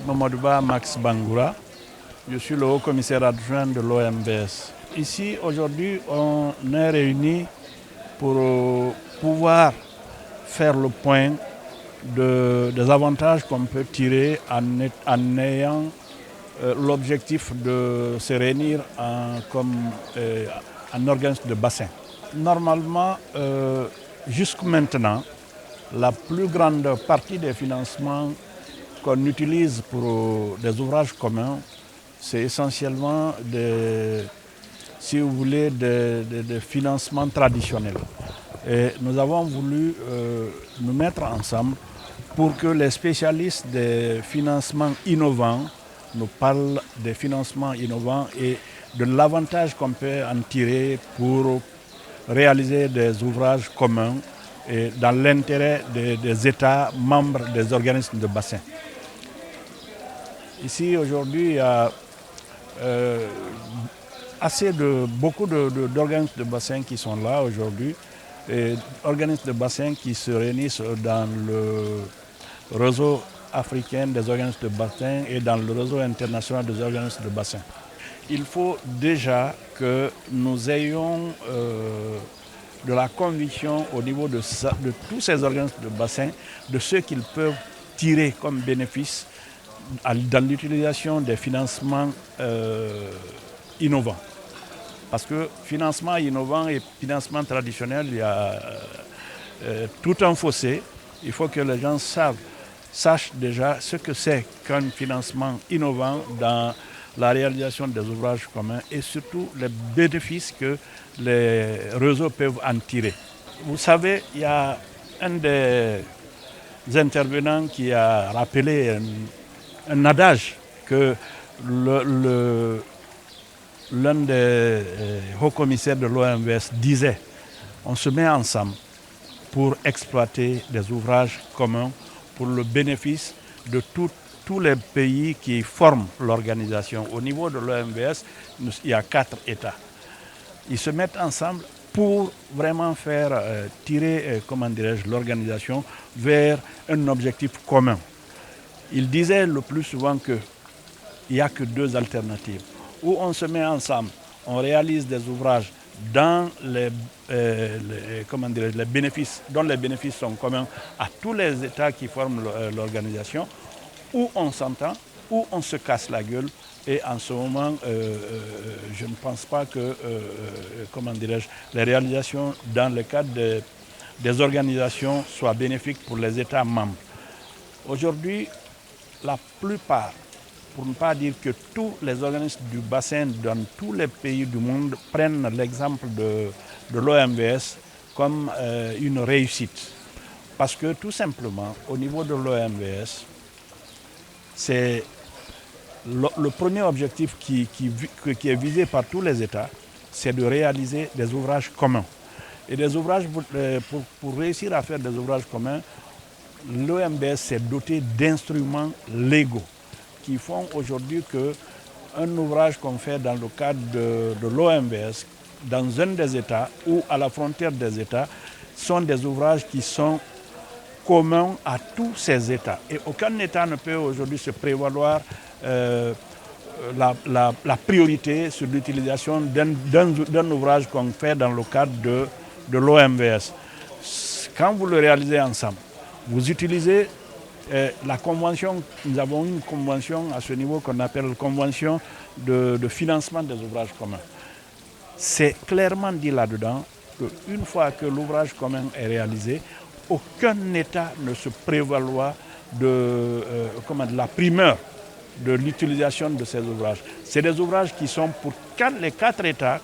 Mamadouba Max Bangoura. Je suis le haut-commissaire adjoint de l'OMVS. Ici, aujourd'hui, on est réunis pour pouvoir faire le point des avantages qu'on peut tirer en ayant l'objectif de se réunir comme un organisme de bassin. Normalement, jusqu'à maintenant, la plus grande partie des financements qu'on utilise pour des ouvrages communs, c'est essentiellement des financements traditionnels. Et nous avons voulu nous mettre ensemble pour que les spécialistes des financements innovants nous parlent des financements innovants et de l'avantage qu'on peut en tirer pour réaliser des ouvrages communs et dans l'intérêt des États membres des organismes de bassin. Ici, aujourd'hui, il y a beaucoup d'organismes de bassin qui sont là aujourd'hui, et organismes de bassin qui se réunissent dans le réseau africain des organismes de bassin et dans le réseau international des organismes de bassin. Il faut déjà que nous ayons de la conviction au niveau de tous ces organismes de bassin, de ce qu'ils peuvent tirer comme bénéfice dans l'utilisation des financements innovants. Parce que financement innovant et financement traditionnel, il y a tout un fossé. Il faut que les gens sachent déjà ce que c'est qu'un financement innovant dans la réalisation des ouvrages communs et surtout les bénéfices que les réseaux peuvent en tirer. Vous savez, il y a un des intervenants qui a rappelé un adage que l'un des hauts-commissaires de l'OMVS disait: on se met ensemble pour exploiter des ouvrages communs pour le bénéfice de tous les pays qui forment l'organisation. Au niveau de l'OMVS, il y a 4 États. Ils se mettent ensemble pour vraiment faire tirer l'organisation vers un objectif commun. Il disait le plus souvent qu'il n'y a que 2 alternatives. Où on se met ensemble, on réalise des ouvrages dans les bénéfices, dont les bénéfices sont communs à tous les États qui forment l'organisation, où on s'entend, où on se casse la gueule. Et en ce moment, je ne pense pas que les réalisations dans le cadre des organisations soient bénéfiques pour les États membres. Aujourd'hui, la plupart, pour ne pas dire que tous les organismes du bassin dans tous les pays du monde prennent l'exemple de l'OMVS comme une réussite. Parce que tout simplement, au niveau de l'OMVS, c'est le premier objectif qui est visé par tous les États, c'est de réaliser des ouvrages communs. Et des ouvrages, pour réussir à faire des ouvrages communs, l'OMVS s'est doté d'instruments légaux qui font aujourd'hui qu'un ouvrage qu'on fait dans le cadre de l'OMVS, dans un des États ou à la frontière des États, sont des ouvrages qui sont communs à tous ces États. Et aucun État ne peut aujourd'hui se prévaloir la priorité sur l'utilisation d'un ouvrage qu'on fait dans le cadre de l'OMVS. Quand vous le réalisez ensemble, vous utilisez la convention. Nous avons une convention à ce niveau qu'on appelle la convention de financement des ouvrages communs. C'est clairement dit là-dedans qu'une fois que l'ouvrage commun est réalisé, aucun État ne se prévaloir de la primeur de l'utilisation de ces ouvrages. C'est des ouvrages qui sont pour les 4 États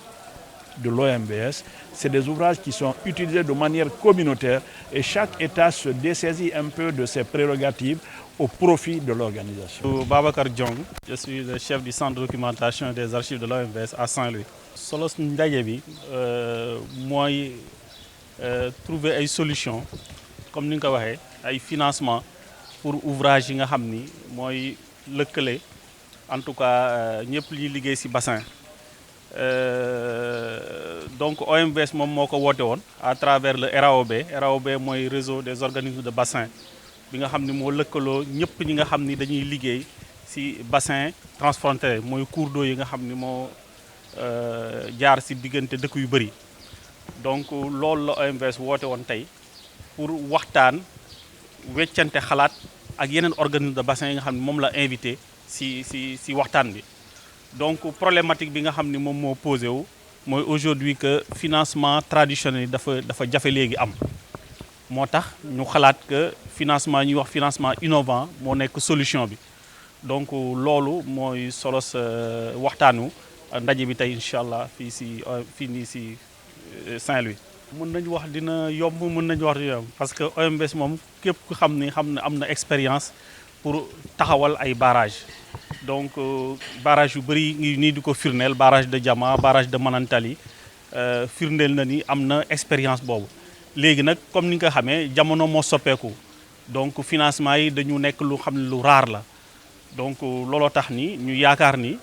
de l'OMVS, c'est des ouvrages qui sont utilisés de manière communautaire et chaque État se dessaisit un peu de ses prérogatives au profit de l'organisation. Babacar Diong, je suis le chef du centre de documentation des archives de l'OMVS à Saint-Louis. Solo ndaje bi mooy trouver ay solutions comme ni nga ko waxee ay financement pour ouvrage yi nga xam ni mooy lëkkale en tout cas ñëpp liy liggéey ci bassin. Donc OMVS moom moo ko woote woon à travers le RAOB. RAOB mooy réseau des organismes de bassin bi nga xam ni moo lëkkaloo ñëpp ñi nga xam ni dañuy liggéey si bassin transfrontalier mooy cours d'eau yi nga xam ni moo jaar si diggante dëkk yu bëri. Donc loolu la OMVS woote woon tey pour waxtaan weccante xalaat ak yeneen organisme de bassin yi nga xam ne moom la invité si waxtaan bi. Donc problématique bi nga xam ni moom moo posé wu mooy aujourd'hui que financement traditionnel dafa jafe léegi am. moo tax ñu xalaat que financement ñuy wax financement innovant moo nekk solution bi. Donc loolu mooy solos waxtaanu ndaje bi tey incha allah fii nii si Saint-Louis. mën nañu wax dina yomb mën nañu wax dina yomb parce que OMVS moom képp ku xam ne am na expérience pour taxawal ay barrages. Donc barrage yu bëri ngi nii di ko firndeel barrage de Diama barrage de Manantali firndeel na ni am na expérience boobu. léegi nag comme ni nga ko xamee jamono moo soppeeku donc financement yi dañu nekk lu xam ne lu rare la. Donc looloo tax ni ñu yaakaar ni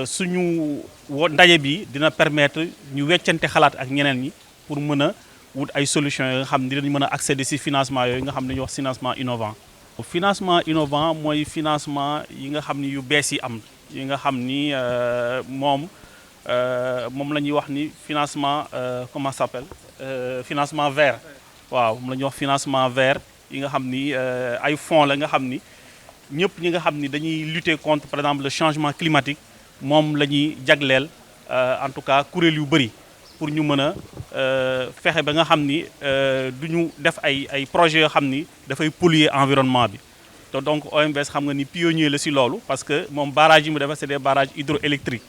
suñu ndaje bi dina permettre ñu weccante xalaat ak ñeneen ñi pour mën a wut ay solutions yoo nga xam ne dinañ mën a accéder ci financement yooyu nga xam ne dañuy wax financement innovant. financement innovant mooy financement yi nga xam ni yu bees yi am yi nga xam ni moom la ñuy wax ni financement comment ça s'appelle financement vert. waaw moom la ñuy wax financement vert yi nga xam ni ay fonds la nga xam ni ñëpp ñi nga xam ni dañuy lutter contre par exemple le changement climatique moom la ñuy jagleel en tout cas kuréel yu bëri pour ñu mën a fexe ba nga xam ni du ñu def ay projets yoo xam ni dafay polluer environnement bi. te donc OMVS xam nga ni pionnier la ci loolu parce que moom barrage yi mu defar c'est des barrages hydroélectriques.